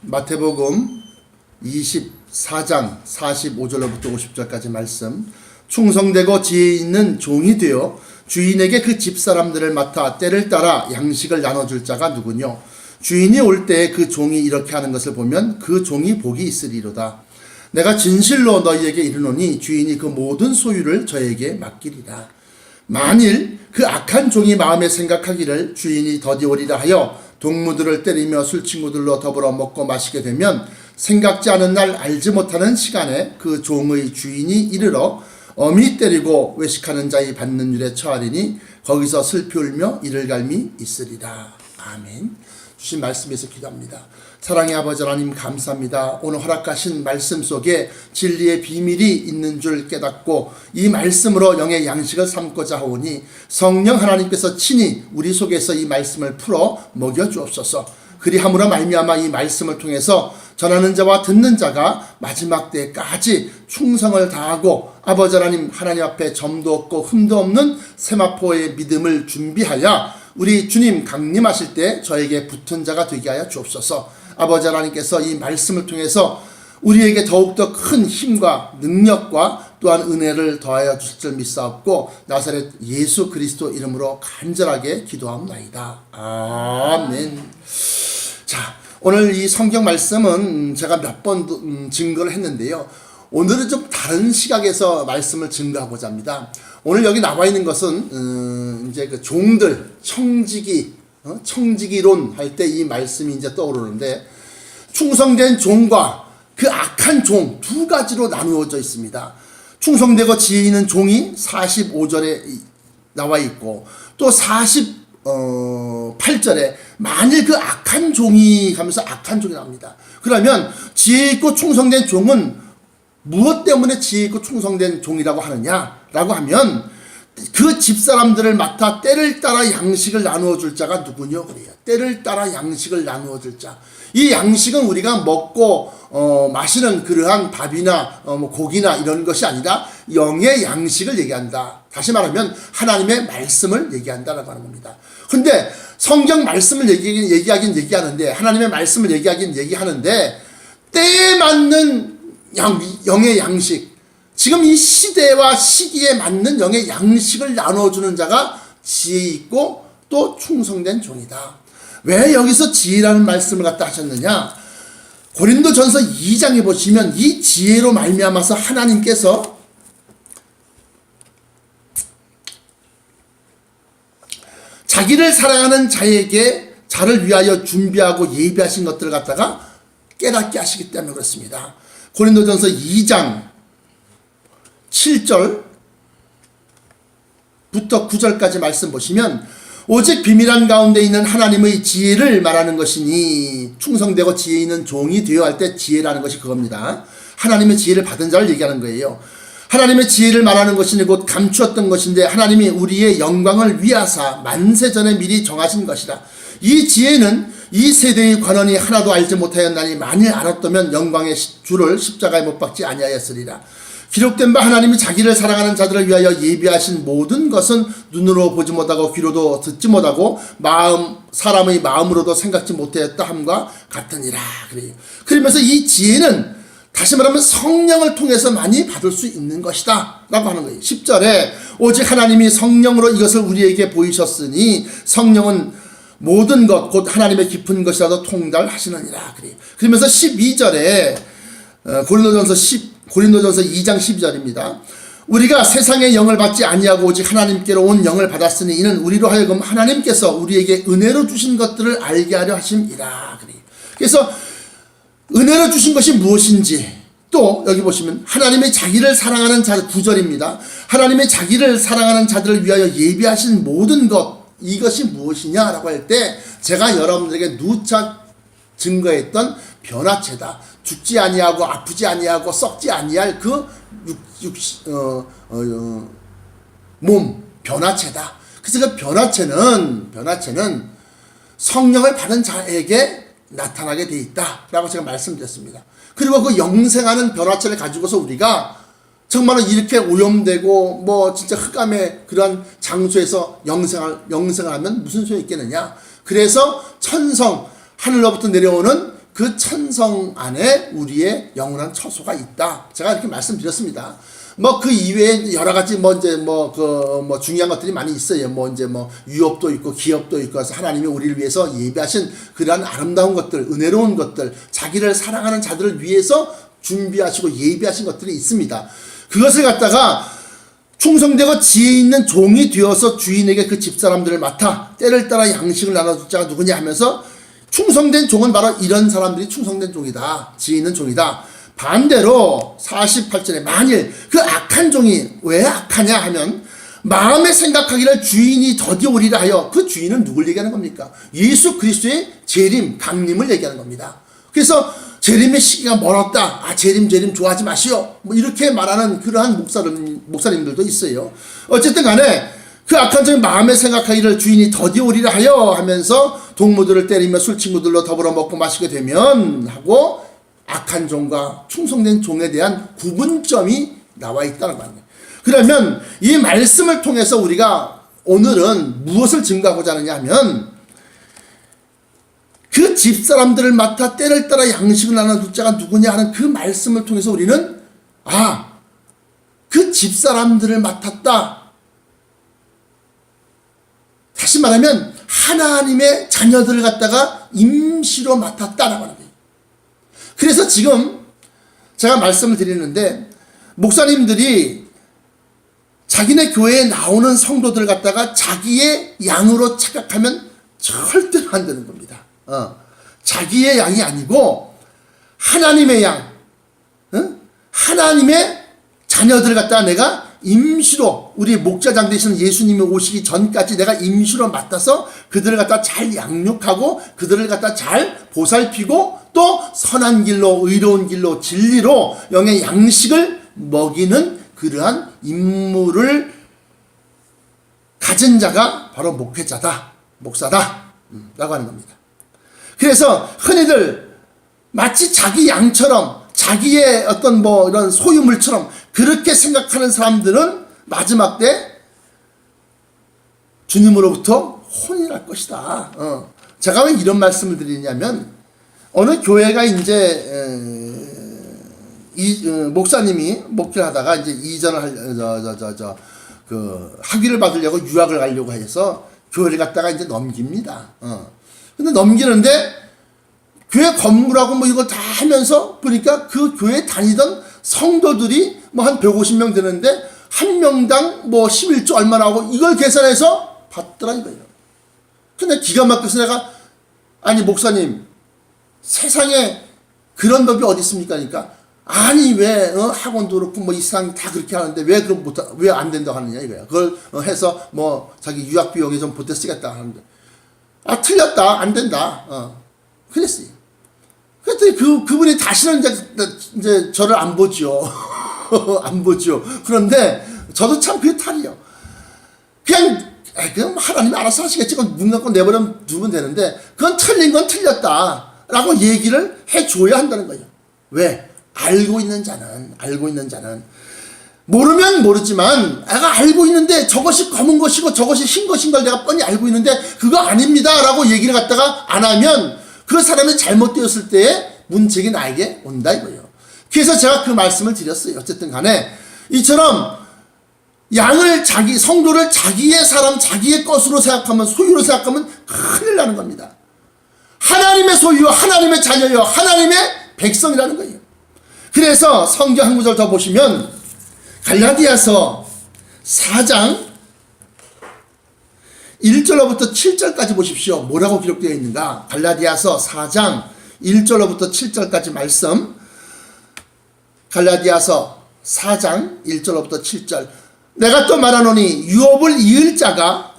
마태복음 24장 45절로부터 50절까지 말씀. 충성되고 지혜 있는 종이 되어 주인에게 그 집사람들을 맡아 때를 따라 양식을 나눠줄 자가 누구뇨? 주인이 올 때 그 종이 이렇게 하는 것을 보면 그 종이 복이 있으리로다. 내가 진실로 너희에게 이르노니 주인이 그 모든 소유를 저에게 맡기리라. 만일 그 악한 종이 마음에 생각하기를 주인이 더디 오리라 하여 동무들을 때리며 술친구들로 더불어 먹고 마시게 되면 생각지 않은 날 알지 못하는 시간에 그 종의 주인이 이르러 엄히 때리고 외식하는 자의 받는 일에 처하리니 거기서 슬피 울며 이를 갈미 있으리라. 아멘. 주신 말씀에서 기도합니다. 사랑의 아버지 하나님 감사합니다. 오늘 허락하신 말씀 속에 진리의 비밀이 있는 줄 깨닫고 이 말씀으로 영의 양식을 삼고자 하오니 성령 하나님께서 친히 우리 속에서 이 말씀을 풀어 먹여주옵소서. 그리함으로 말미암아 이 말씀을 통해서 전하는 자와 듣는 자가 마지막 때까지 충성을 다하고 아버지 하나님 앞에 점도 없고 흠도 없는 세마포의 믿음을 준비하여 우리 주님 강림하실 때 저에게 붙은 자가 되게 하여 주옵소서. 아버지 하나님께서 이 말씀을 통해서 우리에게 더욱더 큰 힘과 능력과 또한 은혜를 더하여 주실 줄 믿사옵고 나사렛 예수 그리스도 이름으로 간절하게 기도합나이다. 아멘. 자, 오늘 이 성경 말씀은 제가 몇 번 증거를 했는데요. 오늘은 좀 다른 시각에서 말씀을 증거하고자 합니다. 오늘 여기 나와 있는 것은 이제 그 종들 청지기론 할 때 이 말씀이 이제 떠오르는데 충성된 종과 그 악한 종 두 가지로 나누어져 있습니다. 충성되고 지혜 있는 종이 45절에 나와 있고 또 48절에 만일 그 악한 종이 하면서 악한 종이 나옵니다. 그러면 지혜 있고 충성된 종은 무엇 때문에 지혜 있고 충성된 종이라고 하느냐라고 하면 그 집사람들을 맡아 때를 따라 양식을 나누어 줄 자가 누구냐 그래요. 때를 따라 양식을 나누어 줄 자. 이 양식은 우리가 먹고 마시는 그러한 밥이나 고기나 이런 것이 아니라 영의 양식을 얘기한다. 다시 말하면 하나님의 말씀을 얘기한다라고 하는 겁니다. 근데 성경 말씀을 얘기하긴 얘기하는데 하나님의 말씀을 얘기하긴 얘기하는데 때에 맞는 영의 양식, 지금 이 시대와 시기에 맞는 영의 양식을 나눠주는 자가 지혜 있고 또 충성된 종이다. 왜 여기서 지혜라는 말씀을 갖다 하셨느냐? 고린도전서 2장에 보시면 이 지혜로 말미암아서 하나님께서 자기를 사랑하는 자에게 자를 위하여 준비하고 예비하신 것들을 갖다가 깨닫게 하시기 때문에 그렇습니다. 고린도전서 2장 7절부터 9절까지 말씀 보시면 오직 비밀한 가운데 있는 하나님의 지혜를 말하는 것이니 충성되고 지혜 있는 종이 되어야 할 때 지혜라는 것이 그겁니다. 하나님의 지혜를 받은 자를 얘기하는 거예요. 하나님의 지혜를 말하는 것이니 곧 감추었던 것인데 하나님이 우리의 영광을 위하사 만세전에 미리 정하신 것이라. 이 지혜는 이 세대의 관원이 하나도 알지 못하였나니 만일 알았다면 영광의 주를 십자가에 못 박지 아니하였으리라. 기록된 바 하나님이 자기를 사랑하는 자들을 위하여 예비하신 모든 것은 눈으로 보지 못하고 귀로도 듣지 못하고 사람의 마음으로도 생각지 못하였다 함과 같으니라. 그래요. 그러면서 이 지혜는 다시 말하면 성령을 통해서 많이 받을 수 있는 것이다 라고 하는 거예요. 10절에 오직 하나님이 성령으로 이것을 우리에게 보이셨으니 성령은 모든 것 곧 하나님의 깊은 것이라도 통달하시느니라. 그래요. 그러면서 12절에 고린도전서 2장 12절입니다. 우리가 세상의 영을 받지 아니하고 오직 하나님께로 온 영을 받았으니 이는 우리로 하여금 하나님께서 우리에게 은혜로 주신 것들을 알게 하려 하심이라. 그래서 은혜로 주신 것이 무엇인지 또 여기 보시면 하나님의 자기를 사랑하는 자 9절입니다. 하나님의 자기를 사랑하는 자들을 위하여 예비하신 모든 것 이것이 무엇이냐라고 할 때 제가 여러분들에게 누차 증거했던 변화체다. 죽지 아니하고 아프지 아니하고 썩지 아니할 그 몸 변화체다. 그래서 그 변화체는 성령을 받은 자에게 나타나게 돼 있다라고 제가 말씀드렸습니다. 그리고 그 영생하는 변화체를 가지고서 우리가 정말로 이렇게 오염되고 진짜 흑암의 그러한 장소에서 영생을 하면 무슨 소용이 있겠느냐. 그래서 천성 하늘로부터 내려오는 그 천성 안에 우리의 영원한 처소가 있다. 제가 이렇게 말씀드렸습니다. 뭐 그 이외에 여러 가지 중요한 것들이 많이 있어요. 유업도 있고 기업도 있고 해서 하나님이 우리를 위해서 예비하신 그러한 아름다운 것들, 은혜로운 것들, 자기를 사랑하는 자들을 위해서 준비하시고 예비하신 것들이 있습니다. 그것을 갖다가 충성되고 지혜 있는 종이 되어서 주인에게 그 집사람들을 맡아 때를 따라 양식을 나눠줄 자가 누구냐 하면서 충성된 종은 바로 이런 사람들이 충성된 종이다. 지혜 있는 종이다. 반대로 48절에 만일 그 악한 종이 왜 악하냐 하면 마음에 생각하기를 주인이 더디오리라 하여, 그 주인은 누굴 얘기하는 겁니까? 예수 그리스도의 재림, 강림을 얘기하는 겁니다. 그래서 재림의 시기가 멀었다. 재림 좋아하지 마시오. 이렇게 말하는 그러한 목사님들도 있어요. 어쨌든 간에 그 악한 종이 마음에 생각하기를 주인이 더디오리라 하여 하면서 동무들을 때리며 술친구들로 더불어 먹고 마시게 되면 하고 악한 종과 충성된 종에 대한 구분점이 나와 있다는 겁니다. 그러면 이 말씀을 통해서 우리가 오늘은 무엇을 증거하고자 하느냐 하면 그 집사람들을 맡아 때를 따라 양식을 나눠줄 자가 누구냐 하는 그 말씀을 통해서 우리는 그 집사람들을 맡았다. 다시 말하면 하나님의 자녀들을 갖다가 임시로 맡았다라고 하는 거예요. 그래서 지금 제가 말씀을 드리는데 목사님들이 자기네 교회에 나오는 성도들 갖다가 자기의 양으로 착각하면 절대로 안 되는 겁니다. 자기의 양이 아니고 하나님의 양, 하나님의 자녀들 갖다가 내가 임시로, 우리 목자장 되시는 예수님이 오시기 전까지 내가 임시로 맡아서 그들을 갖다 잘 양육하고 그들을 갖다 잘 보살피고 또 선한 길로, 의로운 길로, 진리로 영의 양식을 먹이는 그러한 임무를 가진 자가 바로 목회자다, 목사다 라고 하는 겁니다. 그래서 흔히들 마치 자기 양처럼 자기의 어떤 이런 소유물처럼 그렇게 생각하는 사람들은 마지막 때 주님으로부터 혼이 날 것이다. 제가 왜 이런 말씀을 드리냐면 어느 교회가 이제 목사님이 목회를 하다가 이제 이전을 학위를 받으려고 유학을 가려고 해서 교회를 갖다가 이제 넘깁니다. 근데 넘기는데 교회 건물하고 이거 다 하면서 보니까 그 교회에 다니던 성도들이 한 150명 되는데 한 명당 11조 얼마나 하고 이걸 계산해서 받더라 이거예요. 근데 기가 막혀서 내가 아니 목사님 세상에 그런 법이 어디 있습니까? 그러니까 아니 왜 학원도 그렇고 이 세상 다 그렇게 하는데 왜 그럼 왜 안 된다고 하느냐 이거야. 그걸 해서 자기 유학 비용에 좀 보태 쓰겠다 하는데 틀렸다 안 된다. 그랬어요. 그랬더니 그분이 다시는 이제 저를 안 보죠. 안 보죠. 그런데 저도 참 그게 탈이요. 그냥 하나님이 알아서 하시겠지. 그건 눈 감고 내버려 두면 되는데 그건 틀린 건 틀렸다라고 얘기를 해줘야 한다는 거예요. 왜? 알고 있는 자는 모르면 모르지만 내가 알고 있는데 저것이 검은 것이고 저것이 흰 것인 걸 내가 뻔히 알고 있는데 그거 아닙니다 라고 얘기를 갖다가 안 하면 그 사람이 잘못되었을 때의 문책이 나에게 온다 이거예요. 그래서 제가 그 말씀을 드렸어요. 어쨌든 간에 이처럼 양을 성도를 자기의 사람 자기의 것으로 생각하면 소유로 생각하면 큰일 나는 겁니다. 하나님의 소유, 하나님의 자녀요, 하나님의 백성이라는 거예요. 그래서 성경 한 구절 더 보시면 갈라디아서 4장 1절로부터 7절까지 보십시오. 뭐라고 기록되어 있는가? 갈라디아서 4장 1절로부터 7절까지 말씀. 갈라디아서 4장 1절로부터 7절. 내가 또 말하노니 유업을 이을 자가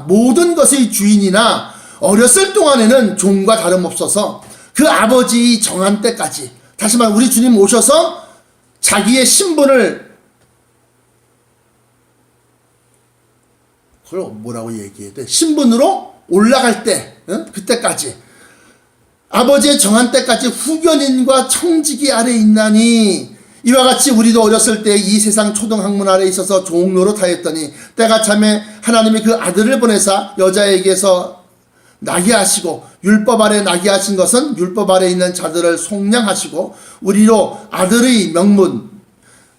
모든 것의 주인이나 어렸을 동안에는 종과 다름없어서 그 아버지 정한 때까지, 다시 말해 우리 주님 오셔서 자기의 신분을 그걸 뭐라고 얘기해야 돼? 신분으로 올라갈 때, 그때까지 아버지의 정한 때까지 후견인과 청지기 아래 있나니 이와 같이 우리도 어렸을 때 이 세상 초등학문 아래 있어서 종로로 타였더니 때가 참에 하나님이 그 아들을 보내사 여자에게서 나게 하시고 율법 아래 나게 하신 것은 율법 아래 있는 자들을 속량하시고 우리로 아들의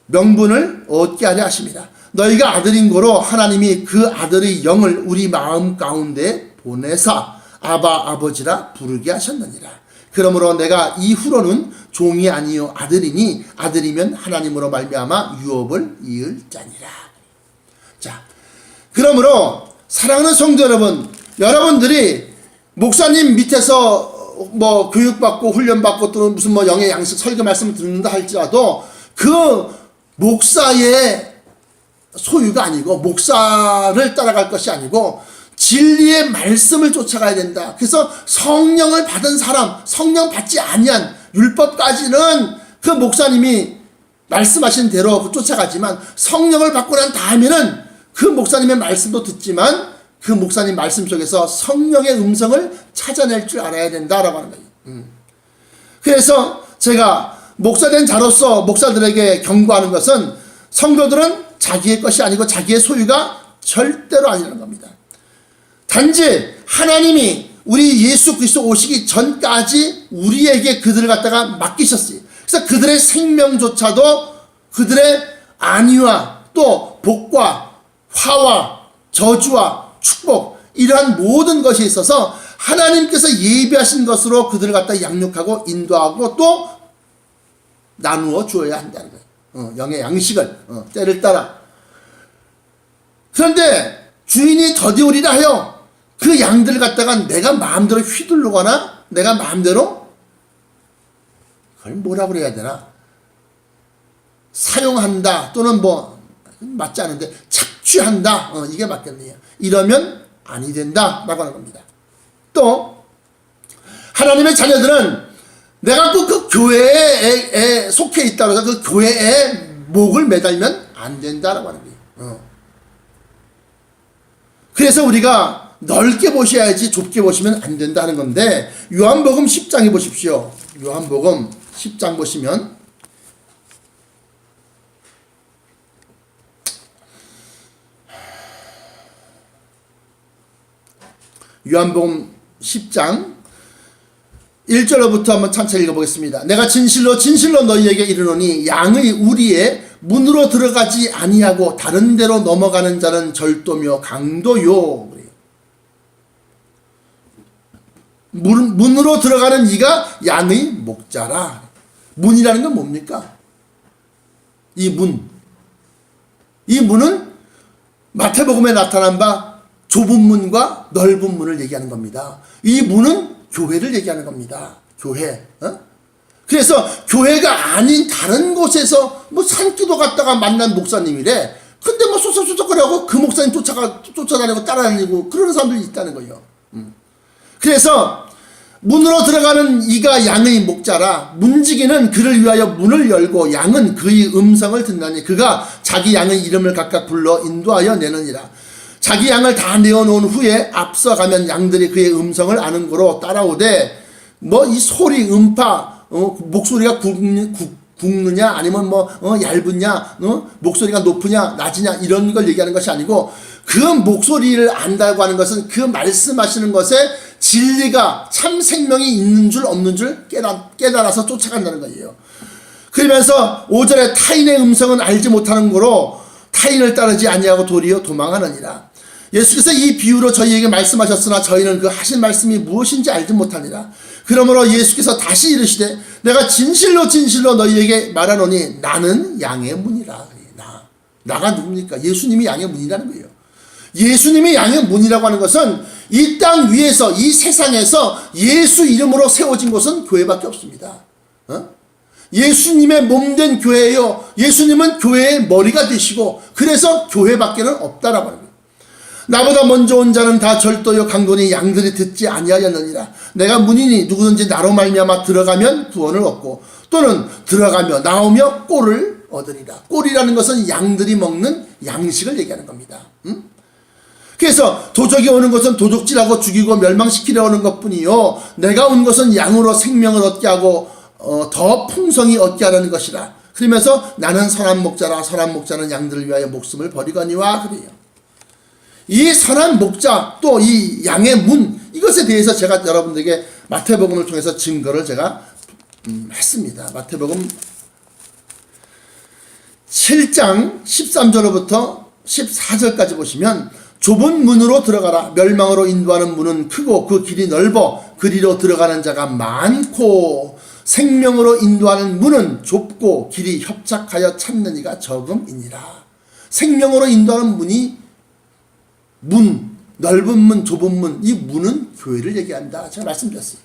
명분을 얻게 하려 하십니다. 너희가 아들인 고로 하나님이 그 아들의 영을 우리 마음 가운데 보내사 아바 아버지라 부르게 하셨느니라. 그러므로 내가 이후로는 종이 아니요 아들이니 아들이면 하나님으로 말미암아 유업을 이을 자니라. 자, 그러므로 사랑하는 성도 여러분, 여러분들이 목사님 밑에서 뭐 교육받고 훈련받고 또는 무슨 뭐 영의 양식 설교 말씀을 듣는다 할지라도 그 목사의 소유가 아니고 목사를 따라갈 것이 아니고 진리의 말씀을 쫓아가야 된다. 그래서 성령을 받은 사람, 성령 받지 아니한 율법까지는 그 목사님이 말씀하신 대로 쫓아가지만 성령을 받고 난 다음에는 그 목사님의 말씀도 듣지만 그 목사님 말씀 속에서 성령의 음성을 찾아낼 줄 알아야 된다라고 하는 거예요. 그래서 제가 목사된 자로서 목사들에게 경고하는 것은 성도들은 자기의 것이 아니고 자기의 소유가 절대로 아니라는 겁니다. 단지 하나님이 우리 예수 그리스도 오시기 전까지 우리에게 그들을 갖다가 맡기셨어요. 그래서 그들의 생명조차도 그들의 안위와 또 복과 화와 저주와 축복 이러한 모든 것이 있어서 하나님께서 예비하신 것으로 그들을 갖다 양육하고 인도하고 또 나누어 주어야 한다는 거예요. 영의 양식을 때를 따라. 그런데 주인이 더디오리라 하여 그 양들을 갖다가 내가 마음대로 휘두르거나 내가 마음대로 그걸 뭐라 그래야 되나 사용한다 또는 뭐 맞지 않은데 착취한다 이게 맞겠네요. 이러면 아니 된다 라고 하는 겁니다. 또 하나님의 자녀들은 내가 꼭 그 교회에 속해 있다고 해서 그 교회에 목을 매달면 안 된다라고 하는 거예요. 그래서 우리가 넓게 보셔야지 좁게 보시면 안 된다는 건데 요한복음 10장에 보십시오. 요한복음 10장 보시면 요한복음 10장 1절로부터 한번 천천히 읽어보겠습니다. 내가 진실로 진실로 너희에게 이르노니 양의 우리의 문으로 들어가지 아니하고 다른 데로 넘어가는 자는 절도며 강도요. 문으로 들어가는 이가 양의 목자라. 문이라는 건 뭡니까? 이 문은 마태복음에 나타난 바 좁은 문과 넓은 문을 얘기하는 겁니다. 이 문은 교회를 얘기하는 겁니다. 교회. 그래서 교회가 아닌 다른 곳에서 뭐 산기도 갔다가 만난 목사님이래. 근데 뭐 쏘쏘쏘쏘거리고 그 목사님 쫓아다니고 따라다니고 그러는 사람들이 있다는 거예요. 그래서 문으로 들어가는 이가 양의 목자라. 문지기는 그를 위하여 문을 열고 양은 그의 음성을 듣나니 그가 자기 양의 이름을 각각 불러 인도하여 내느니라. 자기 양을 다 내어놓은 후에 앞서가면 양들이 그의 음성을 아는 거로 따라오되 뭐 이 소리 음파 목소리가 굵느냐 아니면 뭐 얇으냐 목소리가 높으냐 낮으냐 이런 걸 얘기하는 것이 아니고 그 목소리를 안다고 하는 것은 그 말씀하시는 것에 진리가 참 생명이 있는 줄 없는 줄 깨달아서 쫓아간다는 거예요. 그러면서 5절에 타인의 음성은 알지 못하는 거로 타인을 따르지 아니하고 도리어 도망하느니라. 예수께서 이 비유로 저희에게 말씀하셨으나 저희는 그 하신 말씀이 무엇인지 알지 못하니라. 그러므로 예수께서 다시 이르시되 내가 진실로 진실로 너희에게 말하노니 나는 양의 문이라. 나가 누굽니까? 예수님이 양의 문이라는 거예요. 예수님이 양의 문이라고 하는 것은 이 땅 위에서 이 세상에서 예수 이름으로 세워진 곳은 교회밖에 없습니다. 예수님의 몸된 교회예요. 예수님은 교회의 머리가 되시고 그래서 교회밖에는 없다라고 하는 거예요. 나보다 먼저 온 자는 다 절도요 강도니 양들이 듣지 아니하였느니라. 내가 문이니 누구든지 나로 말미암아 들어가면 구원을 얻고 또는 들어가며 나오며 꼴을 얻으리라. 꼴이라는 것은 양들이 먹는 양식을 얘기하는 겁니다. 그래서 도적이 오는 것은 도적질하고 죽이고 멸망시키려 오는 것뿐이요 내가 온 것은 양으로 생명을 얻게 하고 더 풍성히 얻게 하려는 것이라. 그러면서 나는 선한 목자라. 선한 목자는 양들을 위하여 목숨을 버리거니와 그래요. 이 선한 목자 또 이 양의 문 이것에 대해서 제가 여러분들에게 마태복음을 통해서 증거를 제가 했습니다. 마태복음 7장 13절로부터 14절까지 보시면 좁은 문으로 들어가라. 멸망으로 인도하는 문은 크고 그 길이 넓어 그리로 들어가는 자가 많고 생명으로 인도하는 문은 좁고 길이 협착하여 찾는 이가 적음이니라. 생명으로 인도하는 문이 넓은 문, 좁은 문, 이 문은 교회를 얘기한다. 제가 말씀드렸어요.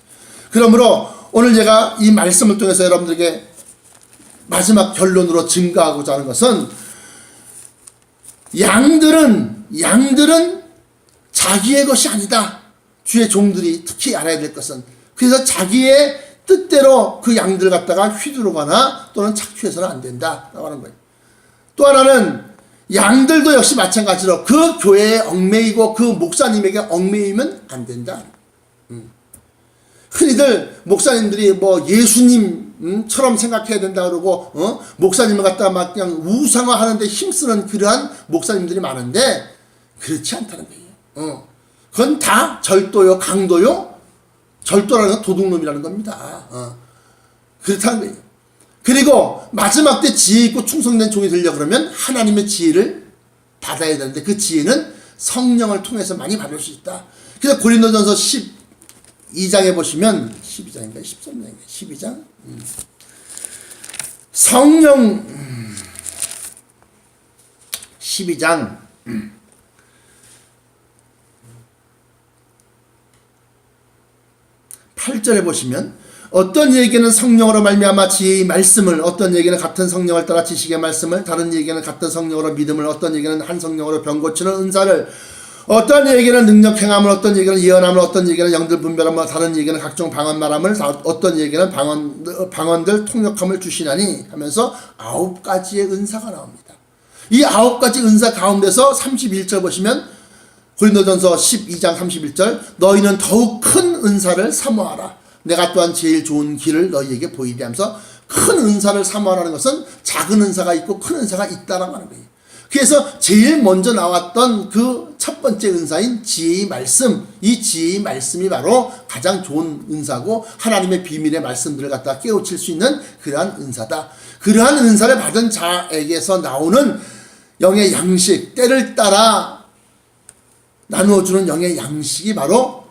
그러므로 오늘 제가 이 말씀을 통해서 여러분들에게 마지막 결론으로 증거하고자 하는 것은 양들은 자기의 것이 아니다. 주의 종들이 특히 알아야 될 것은, 그래서 자기의 뜻대로 그 양들 갖다가 휘두르거나 또는 착취해서는 안 된다라고 하는 거예요. 또 하나는 양들도 역시 마찬가지로 그 교회에 얽매이고 그 목사님에게 얽매이면 안 된다. 흔히들 목사님들이 뭐 예수님처럼 생각해야 된다 그러고 목사님을 갖다가 막 그냥 우상화하는데 힘쓰는 그러한 목사님들이 많은데 그렇지 않다는 거예요. 그건 다 절도요, 강도요. 절도라는 건 도둑놈이라는 겁니다. 그렇다는 거예요. 그리고 마지막 때 지혜 있고 충성된 종이 되려고 그러면 하나님의 지혜를 받아야 되는데 그 지혜는 성령을 통해서 많이 받을 수 있다. 그래서 고린도전서 12장에 보시면 12장인가 13장인가 12장 성령 12장 8절에 보시면 어떤 얘기는 성령으로 말미암아 지혜의 말씀을, 어떤 얘기는 같은 성령을 따라 지식의 말씀을, 다른 얘기는 같은 성령으로 믿음을, 어떤 얘기는 한 성령으로 병 고치는 은사를, 어떤 얘기는 능력 행함을, 어떤 얘기는 예언함을, 어떤 얘기는 영들 분별함을, 다른 얘기는 각종 방언 말함을, 어떤 얘기는 방언들 통역함을 주시나니 하면서 9가지의 은사가 나옵니다. 이 9가지 은사 가운데서 31절 보시면 고린도전서 12장 31절 너희는 더욱 큰 은사를 사모하라. 내가 또한 제일 좋은 길을 너희에게 보이리 하면서 큰 은사를 사모하라는 것은 작은 은사가 있고 큰 은사가 있다라고 하는 거예요. 그래서 제일 먼저 나왔던 그 첫 번째 은사인 지혜의 말씀, 이 지혜의 말씀이 바로 가장 좋은 은사고 하나님의 비밀의 말씀들을 갖다 깨우칠 수 있는 그러한 은사다. 그러한 은사를 받은 자에게서 나오는 영의 양식, 때를 따라 나누어주는 영의 양식이 바로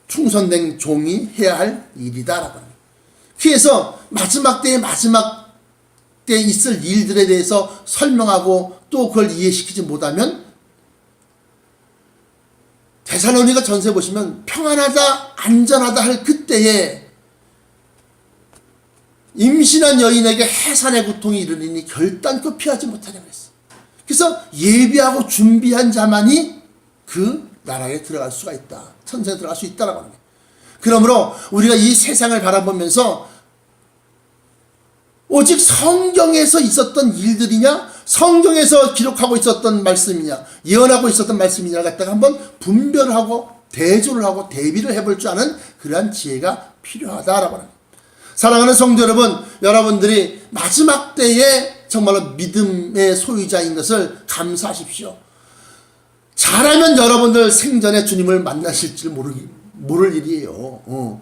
충성된 종이 해야 할 일이다라고 합니다. 그래서 마지막 때에 있을 일들에 대해서 설명하고 또 그걸 이해시키지 못하면 데살로니가 전서에 보시면 평안하다 안전하다 할 그때에 임신한 여인에게 해산의 고통이 이르리니 결단코 피하지 못하냐고 했어. 그래서 예비하고 준비한 자만이 그 나라에 들어갈 수가 있다. 천사에 들어갈 수 있다라고 합니다. 그러므로 우리가 이 세상을 바라보면서 오직 성경에서 있었던 일들이냐, 성경에서 기록하고 있었던 말씀이냐, 예언하고 있었던 말씀이냐 갖다가 한번 분별을 하고 대조를 하고 대비를 해볼 줄 아는 그러한 지혜가 필요하다라고 합니다. 사랑하는 성도 여러분, 여러분들이 마지막 때에 정말로 믿음의 소유자인 것을 감사하십시오. 잘하면 여러분들 생전에 주님을 만나실 줄 모를 일이에요.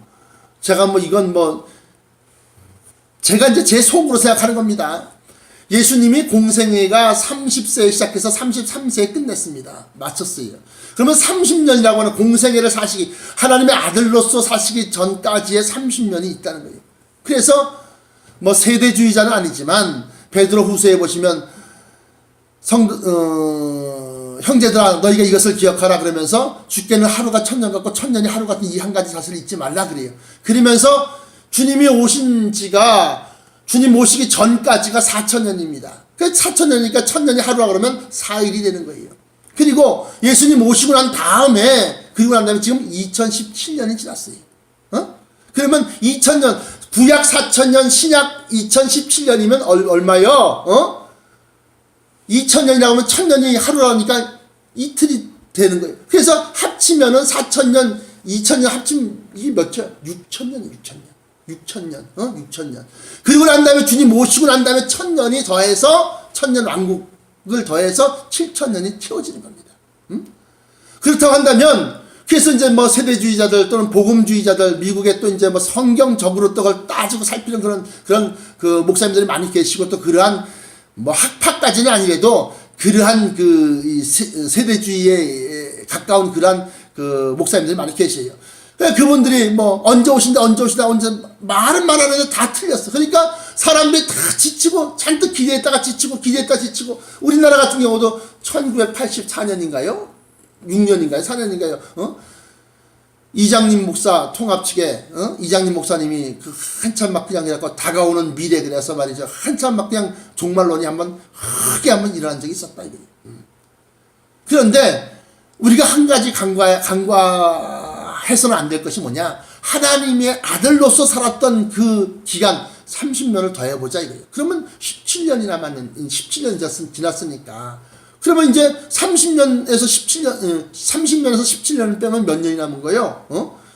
제가 제가 이제 제 속으로 생각하는 겁니다. 예수님이 공생애가 30세에 시작해서 33세에 끝냈습니다. 마쳤어요. 그러면 30년이라고 하는 공생애를 사시기, 하나님의 아들로서 사시기 전까지의 30년이 있다는 거예요. 그래서 세대주의자는 아니지만 베드로 후서에 보시면 형제들아 너희가 이것을 기억하라 그러면서 주께는 하루가 1000년 같고 1000년이 하루 같은 이 한 가지 사실을 잊지 말라 그래요. 그러면서 주님이 주님 오시기 전까지가 4000년입니다. 그 4000년이니까 1000년이 하루라 그러면 4일이 되는 거예요. 그리고 예수님 오시고 난 다음에 지금 2017년이 지났어요. 그러면 2000년, 구약 4000년, 신약 2017년이면 얼마요? 2000년이라고 하면 1000년이 하루라니까 이틀이 되는 거예요. 그래서 합치면은 4000년, 2000년 합치면 이게 몇 년? 6000년. 6000년. 그리고 난 다음에 주님 오시고 난 다음에 1000년이 더해서 1000년 왕국을 더해서 7000년이 채워지는 겁니다. 그렇다고 한다면 그래서 이제 뭐 세대주의자들 또는 복음주의자들, 미국에 또 이제 뭐 성경적으로 또 그걸 따지고 살피는 그런 그 목사님들이 많이 계시고, 또 그러한 뭐 학파까지는 아니래도 그러한 그 세대주의에 가까운 그러한 그 목사님들이 많이 계세요. 그분들이 뭐 언제 오신다 언제 말은 말하는데 다 틀렸어. 그러니까 사람들이 다 지치고, 잔뜩 기대했다가 지치고, 기대했다가 지치고. 우리나라 같은 경우도 1984년인가요? 6년인가요? 4년인가요? 이장님 목사 통합 측에, 이장님 목사님이 그 한참 막 그냥 해갖고 다가오는 미래, 그래서 말이죠. 한참 막 그냥 종말론이 크게 한번 일어난 적이 있었다, 이거예요. 그런데 우리가 한 가지 간과해서는 안 될 것이 뭐냐? 하나님의 아들로서 살았던 그 기간 30년을 더해보자, 이거예요. 그러면 17년이 지났으니까. 그러면 이제 30년에서 17년을 빼면 몇 년이 남은 거예요?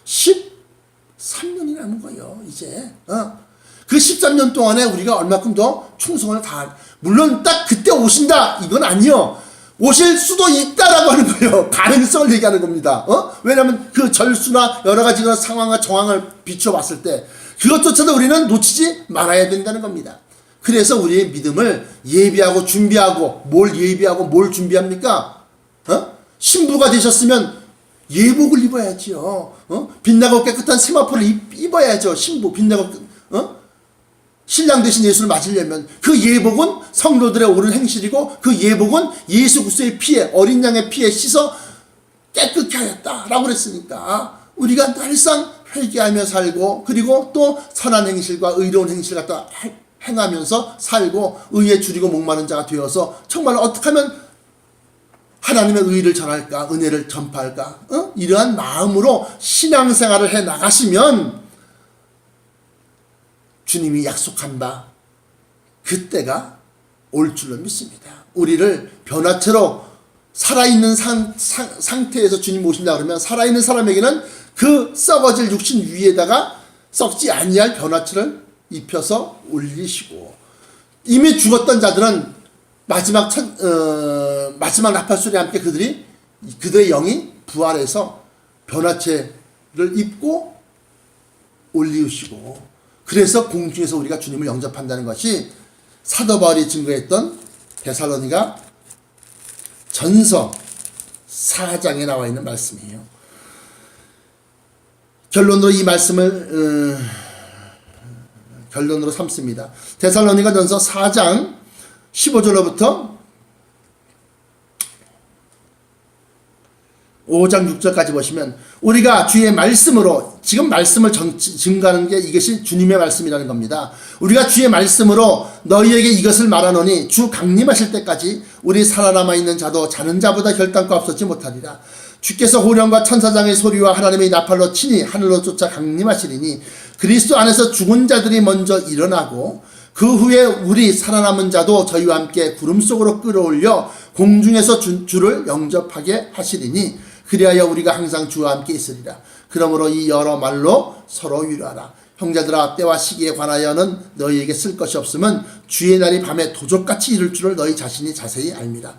13년이 남은 거예요, 이제. 그 13년 동안에 우리가 얼마큼 더 충성을 물론 딱 그때 오신다, 이건 아니요. 오실 수도 있다라고 하는 거예요. 가능성을 얘기하는 겁니다. 왜냐하면 그 절수나 여러 가지 그런 상황과 정황을 비춰봤을 때 그것조차도 우리는 놓치지 말아야 된다는 겁니다. 그래서 우리의 믿음을 예비하고 준비하고, 뭘 예비하고 뭘 준비합니까? 신부가 되셨으면 예복을 입어야지요. 빛나고 깨끗한 세마포를 입어야죠. 신부, 빛나고, 신랑 되신 예수를 맞으려면 그 예복은 성도들의 옳은 행실이고, 그 예복은 예수 그리스도의 피에, 어린 양의 피에 씻어 깨끗게 하였다라고 그랬으니까 우리가 늘상 회개하며 살고, 그리고 또 선한 행실과 의로운 행실 갖다 행하면서 살고, 의에 줄이고 목마른 자가 되어서 정말 어떻게 하면 하나님의 의를 전할까, 은혜를 전파할까, 이러한 마음으로 신앙생활을 해 나가시면 주님이 약속한 바 그때가 올 줄로 믿습니다. 우리를 변화체로 살아있는 상태에서 주님 오신다 그러면, 살아있는 사람에게는 그 썩어질 육신 위에다가 썩지 아니할 변화체를 입혀서 올리시고, 이미 죽었던 자들은 마지막 나팔소리와 함께 그들의 영이 부활해서 변화체를 입고 올리우시고, 그래서 공중에서 우리가 주님을 영접한다는 것이 사도 바울이 증거했던 데살로니가 전서 4장에 나와 있는 말씀이에요. 결론으로 이 말씀을 결론으로 삼습니다. 데살로니가 전서 4장 15절로부터 5장 6절까지 보시면, 우리가 주의 말씀으로, 지금 말씀을 증거하는 게 이것이 주님의 말씀이라는 겁니다. 우리가 주의 말씀으로 너희에게 이것을 말하노니 주 강림하실 때까지 우리 살아남아 있는 자도 자는 자보다 결단코 앞서지 못하리라. 주께서 호령과 천사장의 소리와 하나님의 나팔로 친히 하늘로 쫓아 강림하시리니, 그리스도 안에서 죽은 자들이 먼저 일어나고 그 후에 우리 살아남은 자도 저희와 함께 구름 속으로 끌어올려 공중에서 주를 영접하게 하시리니, 그리하여 우리가 항상 주와 함께 있으리라. 그러므로 이 여러 말로 서로 위로하라. 형제들아, 때와 시기에 관하여는 너희에게 쓸 것이 없으면 주의 날이 밤에 도적같이 이를 줄을 너희 자신이 자세히 압니다.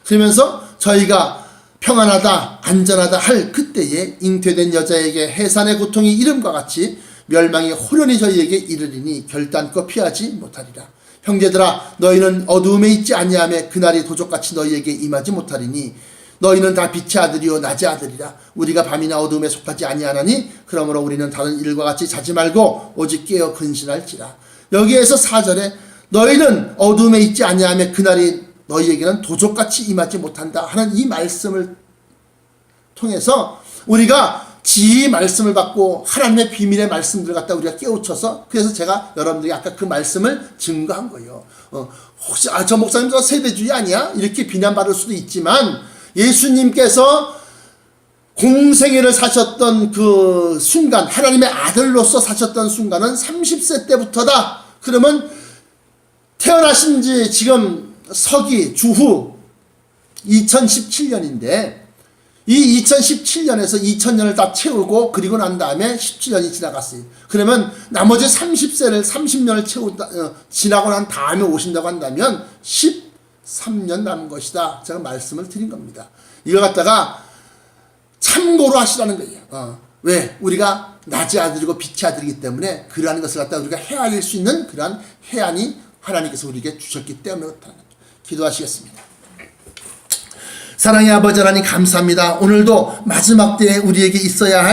그러면서 저희가 평안하다 안전하다 할 그때에 잉태된 여자에게 해산의 고통이 이름과 같이 멸망이 호련히 저희에게 이르리니 결단코 피하지 못하리라. 형제들아, 너희는 어두움에 있지 아니하며 그날이 도적같이 너희에게 임하지 못하리니, 너희는 다 빛의 아들이요 낮의 아들이라. 우리가 밤이나 어두움에 속하지 아니하나니, 그러므로 우리는 다른 일과 같이 자지 말고 오직 깨어 근신할지라. 여기에서 4절에 너희는 어두움에 있지 아니하며 그날이 너희에게는 도적같이 임하지 못한다 하는 이 말씀을 통해서 우리가 지혜의 말씀을 받고 하나님의 비밀의 말씀들을 갖다 우리가 깨우쳐서, 그래서 제가 여러분들이 아까 그 말씀을 증거한 거예요. 혹시 저 목사님 저 세대주의 아니야? 이렇게 비난받을 수도 있지만, 예수님께서 공생애를 사셨던 그 순간, 하나님의 아들로서 사셨던 순간은 30세 때부터다. 그러면 태어나신 지 지금 서기 주후 2017년인데, 이 2017년에서 2000년을 다 채우고 그리고 난 다음에 17년이 지나갔어요. 그러면 나머지 30년을 지나고 난 다음에 오신다고 한다면 13년 남은 것이다. 제가 말씀을 드린 겁니다. 이걸 갖다가 참고로 하시라는 거예요. 왜? 우리가 낮의 아들이고 빛의 아들이기 때문에 그러한 것을 갖다 우리가 헤아릴 수 있는 그러한 해안이 하나님께서 우리에게 주셨기 때문에 그렇다는 거죠. 기도하시겠습니다. 사랑의 아버지 하나님 감사합니다. 오늘도 마지막 때에 우리에게 있어야 할